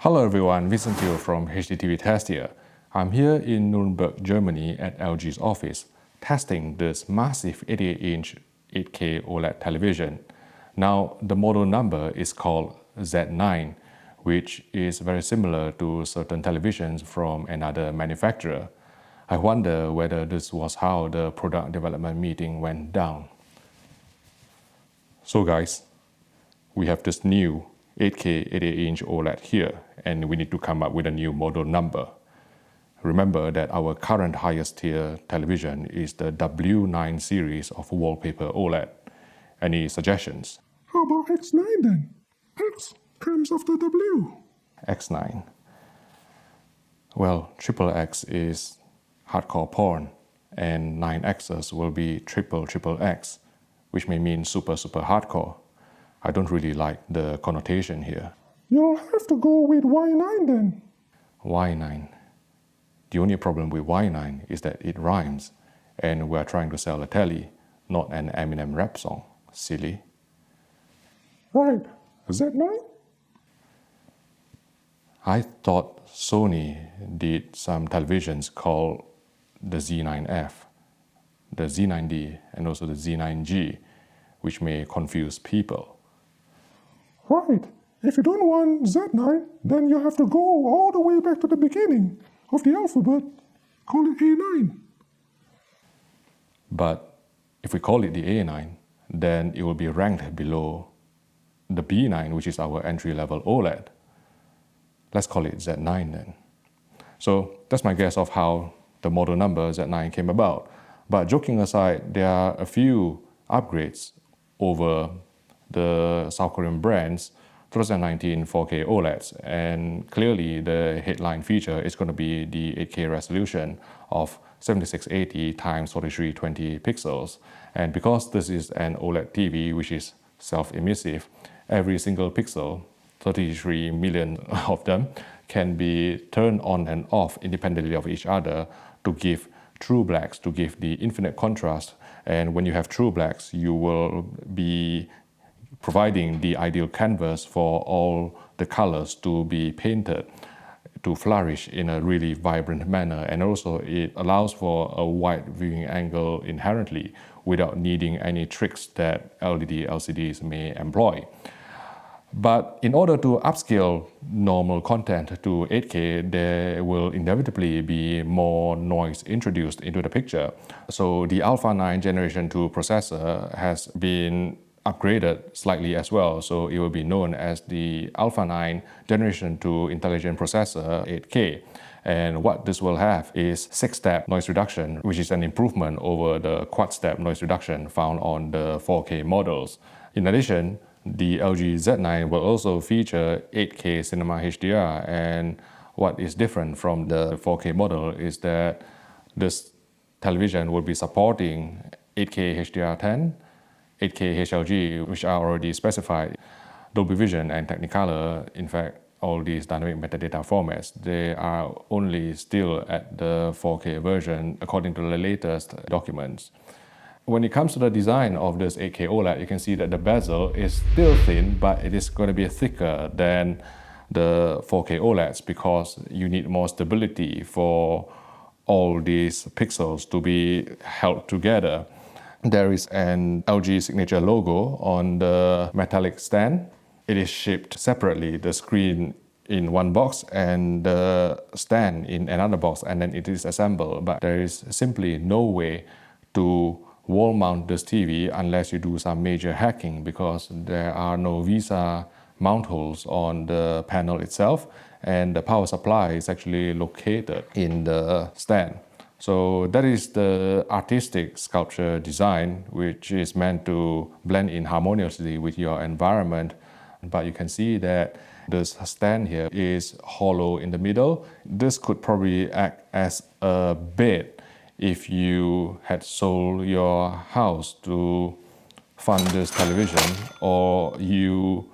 Hello everyone, Vincent Teo from HDTV Test here. I'm here in Nuremberg, Germany at LG's office, testing this massive 88-inch 8K OLED television. Now, the model number is called Z9, which is very similar to certain televisions from another manufacturer. I wonder whether this was how the product development meeting went down. So guys, we have this new 8K 88-inch OLED here, and we need to come up with a new model number. Remember that our current highest tier television is the W9 series of wallpaper OLED. Any suggestions? How about X9 then? X comes after W. X9. Well, XXX is hardcore porn, and 9Xs will be XXX, which may mean super hardcore. I don't really like the connotation here. You'll have to go with Y9 then. Y9. The only problem with Y9 is that it rhymes, and we're trying to sell a telly, not an Eminem rap song. Silly. Right. Z9? I thought Sony did some televisions called the Z9F, the Z9D, and also the Z9G, which may confuse people. Right. If you don't want Z9, then you have to go all the way back to the beginning of the alphabet. Call it A9. But if we call it the A9, then it will be ranked below the B9, which is our entry-level OLED. Let's call it Z9 then. So that's my guess of how the model number Z9 came about. But joking aside, there are a few upgrades over the South Korean brand's 2019 4K OLEDs, and clearly the headline feature is going to be the 8K resolution of 7680 x 4320 pixels. And because this is an OLED TV which is self-emissive, every single pixel, 33 million of them, can be turned on and off independently of each other to give true blacks, to give the infinite contrast. And when you have true blacks, you will be providing the ideal canvas for all the colors to be painted, to flourish in a really vibrant manner. And also it allows for a wide viewing angle inherently without needing any tricks that LED LCDs may employ. But in order to upscale normal content to 8K, there will inevitably be more noise introduced into the picture. So the Alpha 9 Generation 2 processor has been upgraded slightly as well, so it will be known as the Alpha 9 Generation 2 Intelligent Processor 8K. And what this will have is 6-step noise reduction, which is an improvement over the quad-step noise reduction found on the 4K models. In addition, the LG Z9 will also feature 8K Cinema HDR, and what is different from the 4K model is that this television will be supporting 8K HDR10, 8K HLG, which are already specified. Dolby Vision and Technicolor, in fact, all these dynamic metadata formats, they are only still at the 4K version according to the latest documents. When it comes to the design of this 8K OLED, you can see that the bezel is still thin, but it is going to be thicker than the 4K OLEDs because you need more stability for all these pixels to be held together. There is an LG signature logo on the metallic stand. It is shipped separately, the screen in one box and the stand in another box, and then it is assembled. But there is simply no way to wall mount this TV unless you do some major hacking, because there are no VESA mount holes on the panel itself, and the power supply is actually located in the stand. So that is the artistic sculpture design, which is meant to blend in harmoniously with your environment. But you can see that this stand here is hollow in the middle. This could probably act as a bed if you had sold your house to fund this television, or you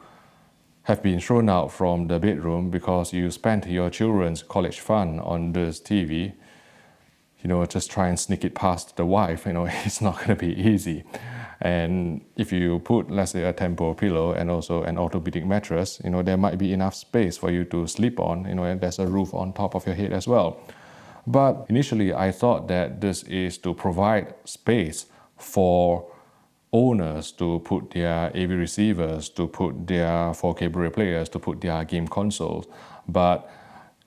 have been thrown out from the bedroom because you spent your children's college fund on this TV. Just try and sneak it past the wife, it's not going to be easy. And if you put, let's say, a tempo pillow and also an orthopedic mattress, there might be enough space for you to sleep on, and there's a roof on top of your head as well. But initially, I thought that this is to provide space for owners to put their AV receivers, to put their 4K Blu-ray players, to put their game consoles. But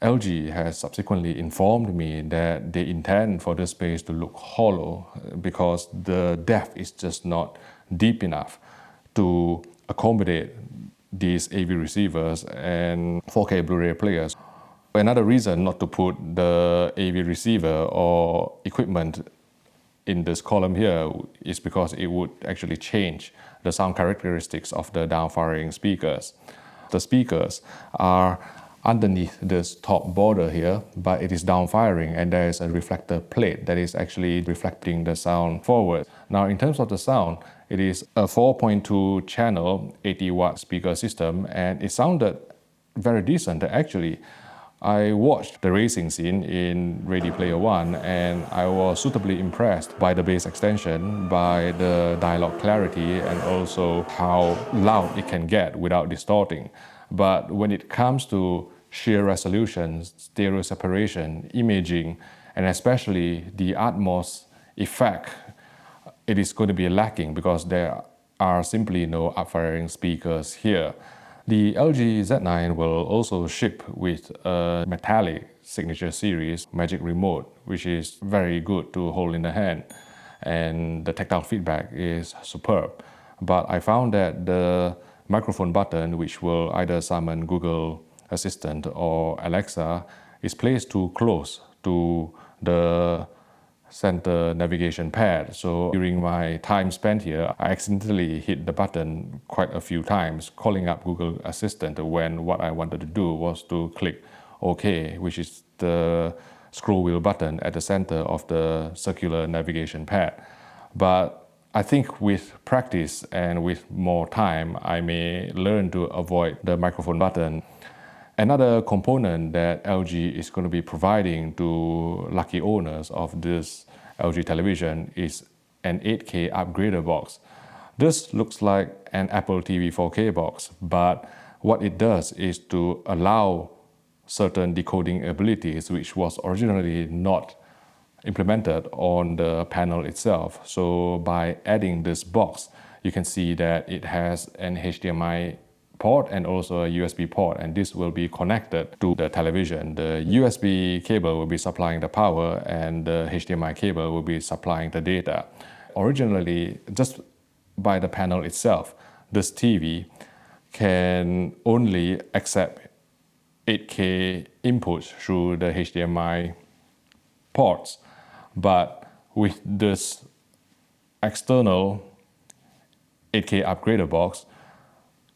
LG has subsequently informed me that they intend for the space to look hollow because the depth is just not deep enough to accommodate these AV receivers and 4K Blu-ray players. Another reason not to put the AV receiver or equipment in this column here is because it would actually change the sound characteristics of the down-firing speakers. The speakers are underneath this top border here, but it is down-firing and there is a reflector plate that is actually reflecting the sound forward. Now, in terms of the sound, it is a 4.2 channel 80 watt speaker system, and it sounded very decent actually. I watched the racing scene in Ready Player One and I was suitably impressed by the bass extension, by the dialogue clarity, and also how loud it can get without distorting. But when it comes to sheer resolution, stereo separation, imaging, and especially the Atmos effect, it is going to be lacking because there are simply no up-firing speakers here. The LG Z9 will also ship with a metallic signature series Magic Remote, which is very good to hold in the hand, and the tactile feedback is superb. But I found that the microphone button, which will either summon Google Assistant or Alexa, is placed too close to the center navigation pad. So during my time spent here, I accidentally hit the button quite a few times, calling up Google Assistant when what I wanted to do was to click OK, which is the scroll wheel button at the center of the circular navigation pad. But I think with practice and with more time, I may learn to avoid the microphone button. Another component that LG is going to be providing to lucky owners of this LG television is an 8K upgrader box. This looks like an Apple TV 4K box, but what it does is to allow certain decoding abilities which was originally not implemented on the panel itself. So by adding this box, you can see that it has an HDMI port and also a USB port, and this will be connected to the television. The USB cable will be supplying the power and the HDMI cable will be supplying the data. Originally, just by the panel itself, this TV can only accept 8K inputs through the HDMI ports, but with this external 8K upgrader box,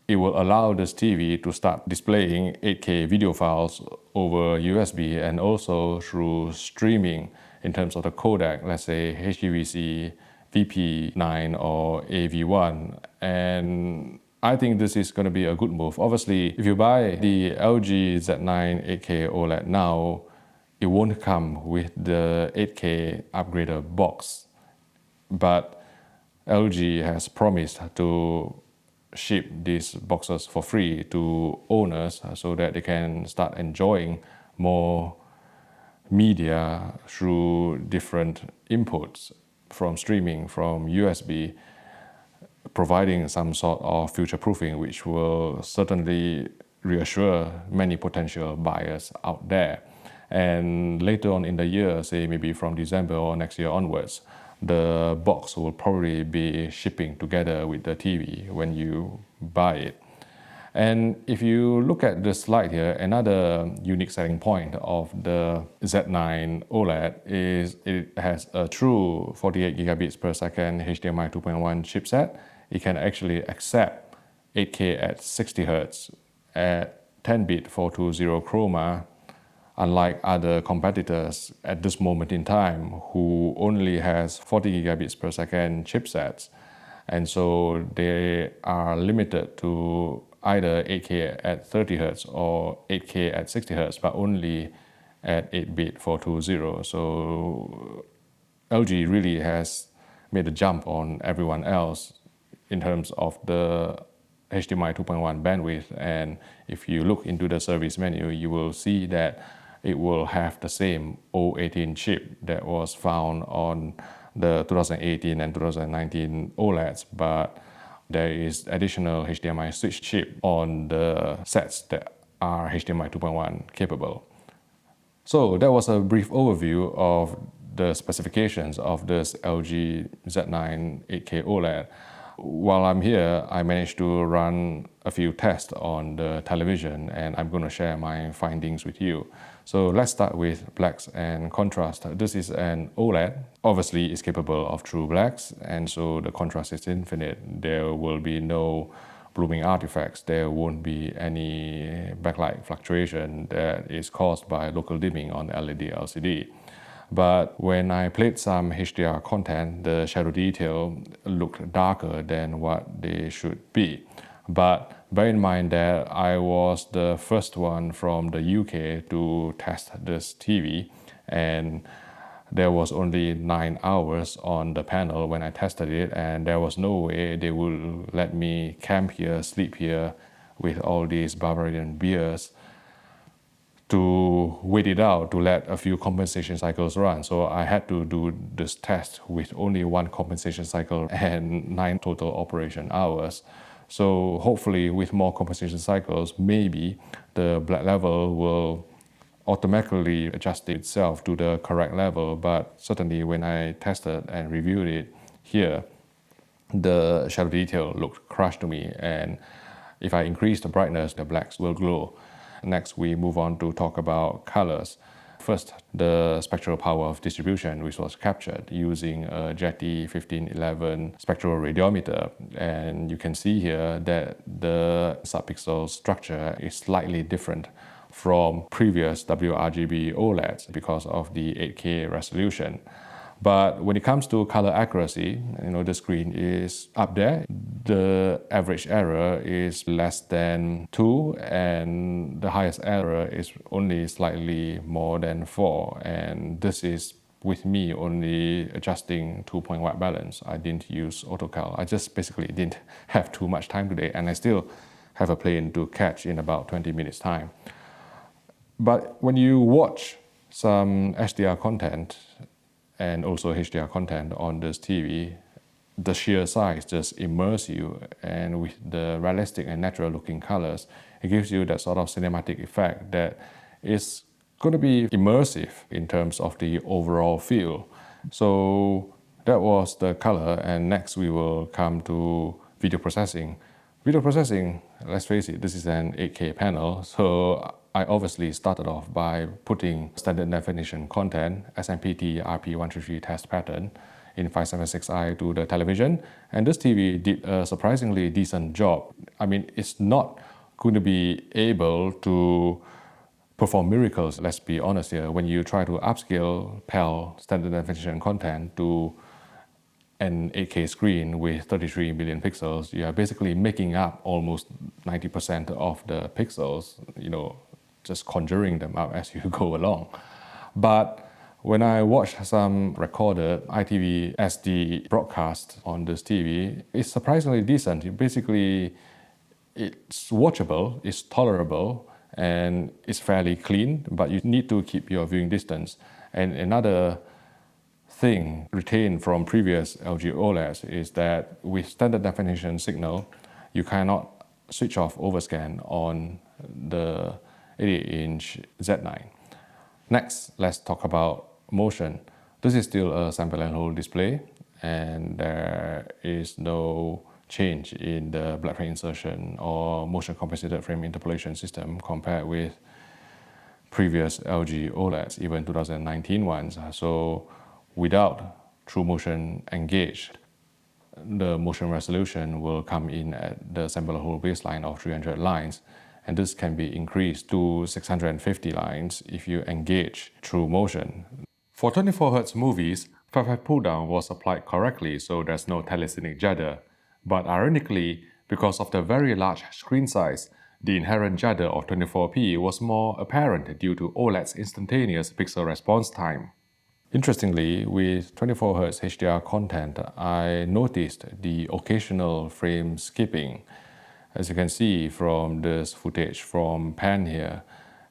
it will allow this TV to start displaying 8K video files over USB and also through streaming in terms of the codec, let's say HEVC, VP9 or AV1. And I think this is going to be a good move. Obviously, if you buy the LG Z9 8K OLED now, it won't come with the 8K upgrader box. But LG has promised to ship these boxes for free to owners so that they can start enjoying more media through different inputs from streaming, from USB, providing some sort of future-proofing which will certainly reassure many potential buyers out there. And later on in the year, say maybe from December or next year onwards, the box will probably be shipping together with the TV when you buy it. And if you look at the slide here, another unique selling point of the Z9 OLED is it has a true 48 gigabits per second HDMI 2.1 chipset. It can actually accept 8K at 60 Hz at 10-bit 420 chroma, unlike other competitors at this moment in time who only has 40 gigabits per second chipsets. And so they are limited to either 8K at 30 Hz or 8K at 60 Hz, but only at 8-bit 420. So LG really has made a jump on everyone else in terms of the HDMI 2.1 bandwidth. And if you look into the service menu, you will see that it will have the same O18 chip that was found on the 2018 and 2019 OLEDs, but there is additional HDMI switch chip on the sets that are HDMI 2.1 capable. So that was a brief overview of the specifications of this LG Z9 8K OLED. While I'm here, I managed to run a few tests on the television, and I'm going to share my findings with you. So let's start with blacks and contrast. This is an OLED. Obviously, it's capable of true blacks, and so the contrast is infinite. There will be no blooming artifacts. There won't be any backlight fluctuation that is caused by local dimming on LED LCD. But when I played some HDR content, the shadow detail looked darker than what they should be. But bear in mind that I was the first one from the UK to test this TV, and there was only 9 hours on the panel when I tested it, and there was no way they would let me camp here, sleep here with all these Bavarian beers to wait it out, to let a few compensation cycles run. So I had to do this test with only 1 compensation cycle and 9 total operation hours. So hopefully with more compensation cycles, maybe the black level will automatically adjust itself to the correct level. But certainly when I tested and reviewed it here, the shadow detail looked crushed to me. And if I increase the brightness, the blacks will glow. Next, we move on to talk about colors. First, the spectral power of distribution, which was captured using a Jetty 1511 spectral radiometer. And you can see here that the subpixel structure is slightly different from previous WRGB OLEDs because of the 8K resolution. But when it comes to color accuracy, the screen is up there. The average error is less than 2, and the highest error is only slightly more than 4. And this is with me only adjusting 2-point white balance. I didn't use AutoCal. I just basically didn't have too much time today, and I still have a plane to catch in about 20 minutes time. But when you watch some HDR content and also HDR content on this TV, the sheer size just immerses you, and with the realistic and natural looking colors, it gives you that sort of cinematic effect that is going to be immersive in terms of the overall feel. So that was the color, and next we will come to video processing. Video processing, let's face it, this is an 8K panel, so I obviously started off by putting standard definition content, SMPT RP133 test pattern in 576i to the television, and this TV did a surprisingly decent job. I mean, it's not going to be able to perform miracles, let's be honest here. When you try to upscale PAL standard definition content to an 8K screen with 33 million pixels, you are basically making up almost 90% of the pixels, just conjuring them up as you go along. But when I watched some recorded ITV SD broadcast on this TV, it's surprisingly decent. Basically, it's watchable, it's tolerable, and it's fairly clean, but you need to keep your viewing distance. And another thing retained from previous LG OLEDs is that with standard definition signal, you cannot switch off overscan on the 88-inch Z9. Next, let's talk about motion. This is still a sample and hold display, and there is no change in the black frame insertion or motion compensated frame interpolation system compared with previous LG OLEDs, even 2019 ones. So without true motion engaged, the motion resolution will come in at the sample and hold baseline of 300 lines, and this can be increased to 650 lines if you engage true motion. For 24Hz movies, 5 pull down was applied correctly, so there's no telecinic judder. But ironically, because of the very large screen size, the inherent judder of 24p was more apparent due to OLED's instantaneous pixel response time. Interestingly, with 24Hz HDR content, I noticed the occasional frame skipping, as you can see from this footage from pan here.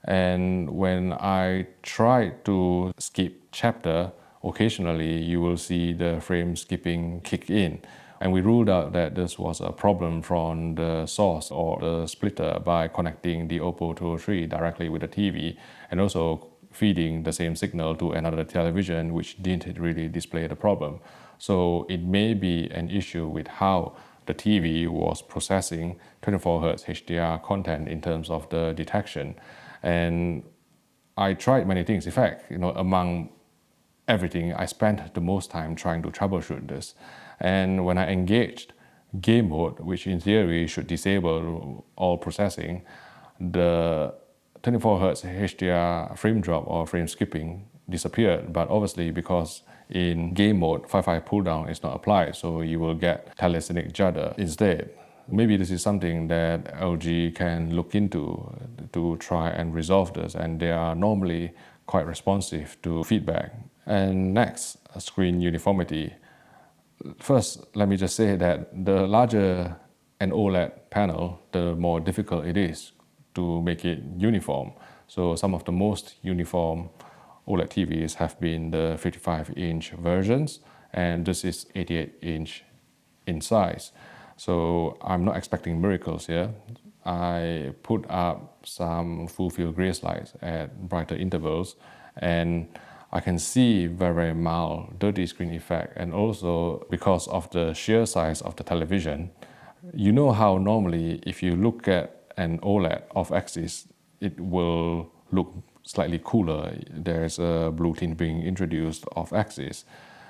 And when I try to skip chapter, occasionally you will see the frame skipping kick in. And we ruled out that this was a problem from the source or the splitter by connecting the Oppo 203 directly with the TV, and also feeding the same signal to another television which didn't really display the problem. So it may be an issue with how the TV was processing 24Hz HDR content in terms of the detection. And I tried many things. In fact, among everything, I spent the most time trying to troubleshoot this. And when I engaged game mode, which in theory should disable all processing, the 24Hz HDR frame drop or frame skipping disappeared. But obviously, because in game mode, 5.5 pull down is not applied, so you will get telecinic judder instead. Maybe this is something that LG can look into to try and resolve this, and they are normally quite responsive to feedback. And next, screen uniformity. First, let me just say that the larger an OLED panel, the more difficult it is to make it uniform. So some of the most uniform OLED TVs have been the 55-inch versions, and this is 88-inch in size. So I'm not expecting miracles here. I put up some full field grace lights at brighter intervals, and I can see very mild dirty screen effect. And also because of the sheer size of the television, you know how normally if you look at an OLED off axis, it will look slightly cooler. There's a blue tint being introduced off axis.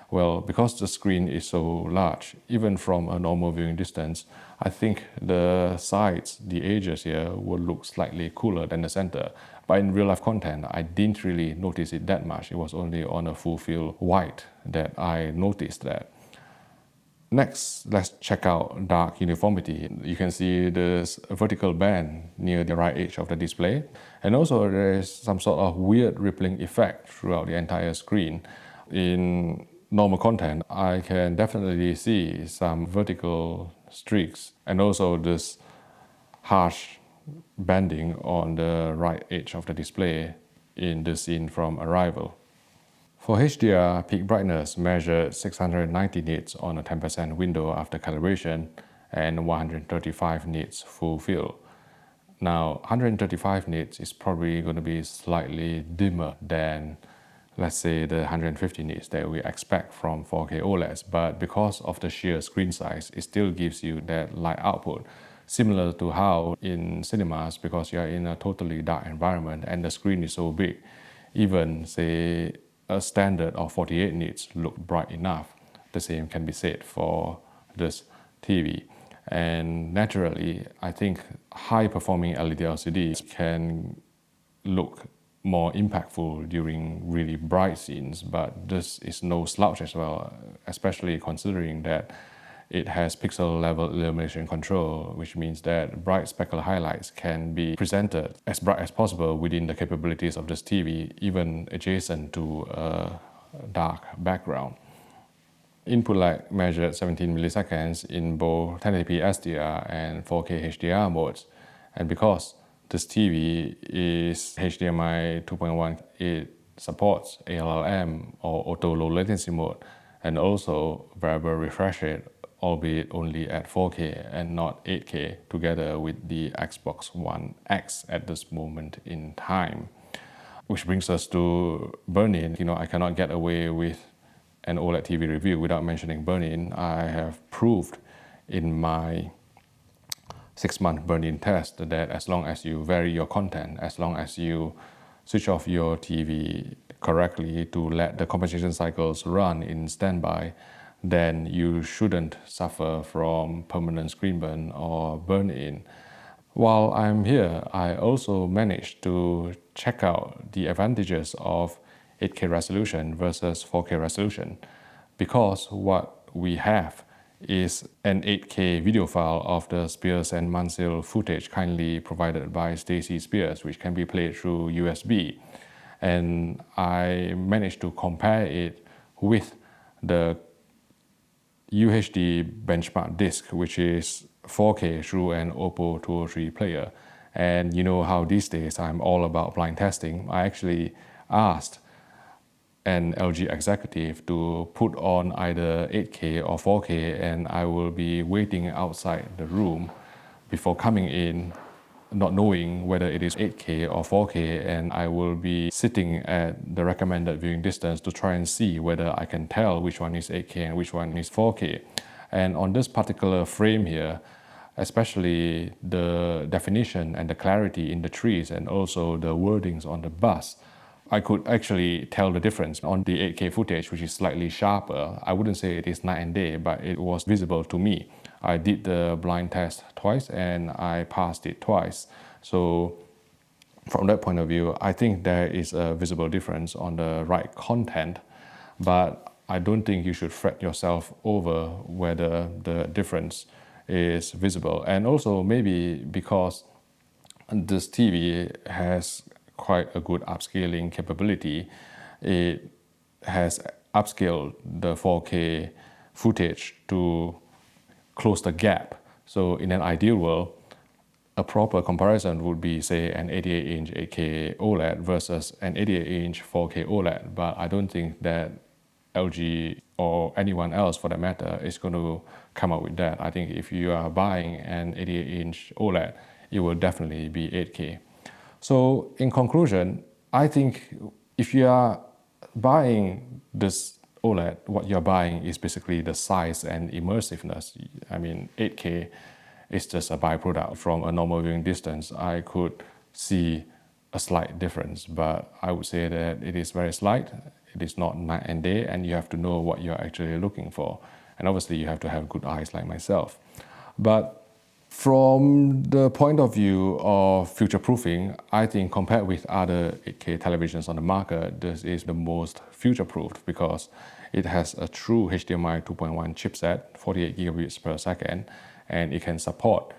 Well, because the screen is so large, even from a normal viewing distance, I think the sides, the edges here, will look slightly cooler than the center. But in real life content, I didn't really notice it that much. It was only on a full field white that I noticed that. Next, let's check out dark uniformity. You can see this vertical band near the right edge of the display. And also there is some sort of weird rippling effect throughout the entire screen. In normal content, I can definitely see some vertical streaks and also this harsh banding on the right edge of the display in the scene from Arrival. For HDR, peak brightness measured 690 nits on a 10% window after calibration and 135 nits full field. Now, 135 nits is probably going to be slightly dimmer than, let's say, the 150 nits that we expect from 4K OLEDs, but because of the sheer screen size, it still gives you that light output. Similar to how in cinemas, because you are in a totally dark environment and the screen is so big, even, say, a standard of 48 nits look bright enough. The same can be said for this TV. And naturally, I think high-performing LED LCDs can look more impactful during really bright scenes, but this is no slouch as well, especially considering that it has pixel-level illumination control, which means that bright speckle highlights can be presented as bright as possible within the capabilities of this TV, even adjacent to a dark background. Input lag measured 17 milliseconds in both 1080p SDR and 4K HDR modes. And because this TV is HDMI 2.1, it supports ALLM or auto low latency mode, and also variable refresh rate, albeit only at 4K and not 8K, together with the Xbox One X at this moment in time. Which brings us to burn-in. I cannot get away with an OLED TV review without mentioning burn-in. I have proved in my 6-month burn-in test that as long as you vary your content, as long as you switch off your TV correctly to let the compensation cycles run in standby, then you shouldn't suffer from permanent screen burn or burn-in. While I'm here, I also managed to check out the advantages of 8K resolution versus 4K resolution, because what we have is an 8K video file of the Spears and Mansell footage kindly provided by Stacy Spears, which can be played through USB. And I managed to compare it with the UHD benchmark disc, which is 4K through an Oppo 203 player. And you know how these days I'm all about blind testing. I actually asked an LG executive to put on either 8K or 4K, and I will be waiting outside the room before coming in, not knowing whether it is 8K or 4K, and I will be sitting at the recommended viewing distance to try and see whether I can tell which one is 8K and which one is 4K. And on this particular frame here, especially the definition and the clarity in the trees and also the wordings on the bus, I could actually tell the difference. On the 8K footage, which is slightly sharper, I wouldn't say it is night and day, but it was visible to me. I did the blind test twice and I passed it twice. So from that point of view, I think there is a visible difference on the right content, but I don't think you should fret yourself over whether the difference is visible. And also maybe because this TV has quite a good upscaling capability, it has upscaled the 4K footage to close the gap. So in an ideal world, a proper comparison would be, say, an 88-inch 8K OLED versus an 88-inch 4K OLED. But I don't think that LG or anyone else for that matter is going to come up with that. I think if you are buying an 88-inch OLED, it will definitely be 8K. So in conclusion, I think if you are buying this OLED, what you're buying is basically the size and immersiveness. I mean, 8K is just a byproduct. From a normal viewing distance, I could see a slight difference, but I would say that it is very slight. It is not night and day, and you have to know what you're actually looking for. And obviously, you have to have good eyes like myself. But from the point of view of future-proofing, I think compared with other 8K televisions on the market, this is the most future-proofed because it has a true HDMI 2.1 chipset, 48 gigabits per second, and it can support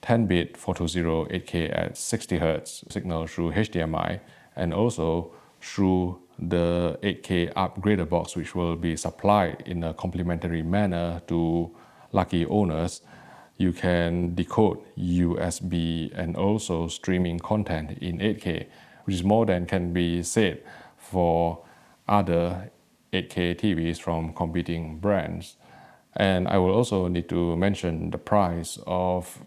10-bit 420 8K at 60 Hz signal through HDMI, and also through the 8K upgrader box, which will be supplied in a complementary manner to lucky owners. You can decode USB and also streaming content in 8K, which is more than can be said for other 8K TVs from competing brands. And I will also need to mention the price of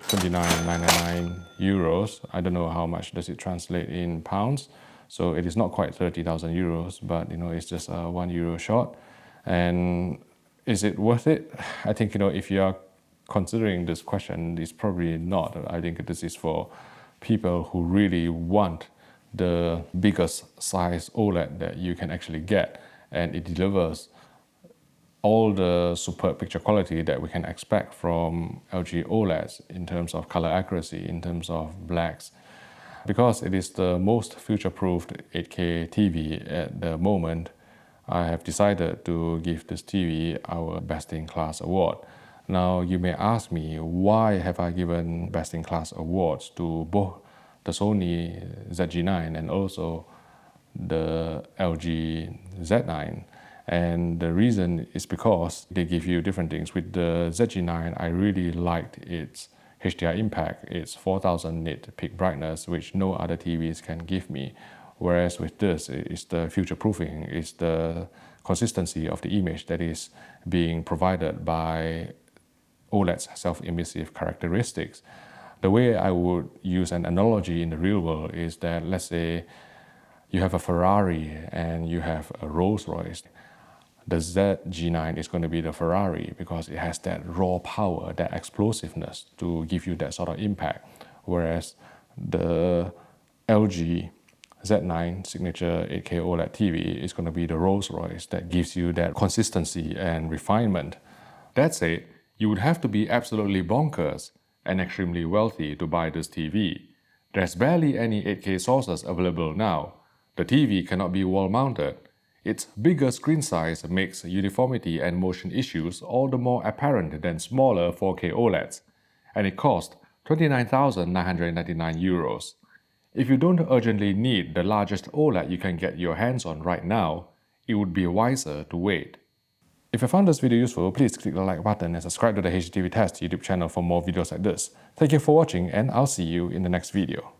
29.99 euros. I don't know how much does it translate in pounds. So it is not quite 30,000 euros, but it's just €1 short. And is it worth it? I think if you are considering this question, it's probably not. I think this is for people who really want the biggest size OLED that you can actually get, and it delivers all the superb picture quality that we can expect from LG OLEDs in terms of color accuracy, in terms of blacks. Because it is the most future-proofed 8K TV at the moment, I have decided to give this TV our Best in Class award. Now, you may ask me, why have I given Best in Class awards to both the Sony ZG9 and also the LG Z9? And the reason is because they give you different things. With the ZG9, I really liked its HDR impact, its 4000 nit peak brightness, which no other TVs can give me. Whereas with this, it's the future-proofing, it's the consistency of the image that is being provided by OLED's self-emissive characteristics. The way I would use an analogy in the real world is that, let's say you have a Ferrari and you have a Rolls-Royce. The ZG9 is going to be the Ferrari because it has that raw power, that explosiveness to give you that sort of impact. Whereas the LG Z9 signature 8K OLED TV is going to be the Rolls-Royce that gives you that consistency and refinement. That said, you would have to be absolutely bonkers and extremely wealthy to buy this TV. There's barely any 8K sources available now. The TV cannot be wall-mounted. Its bigger screen size makes uniformity and motion issues all the more apparent than smaller 4K OLEDs, and it cost €29,999. If you don't urgently need the largest OLED you can get your hands on right now, it would be wiser to wait. If you found this video useful, please click the like button and subscribe to the HDTV Test YouTube channel for more videos like this. Thank you for watching, and I'll see you in the next video.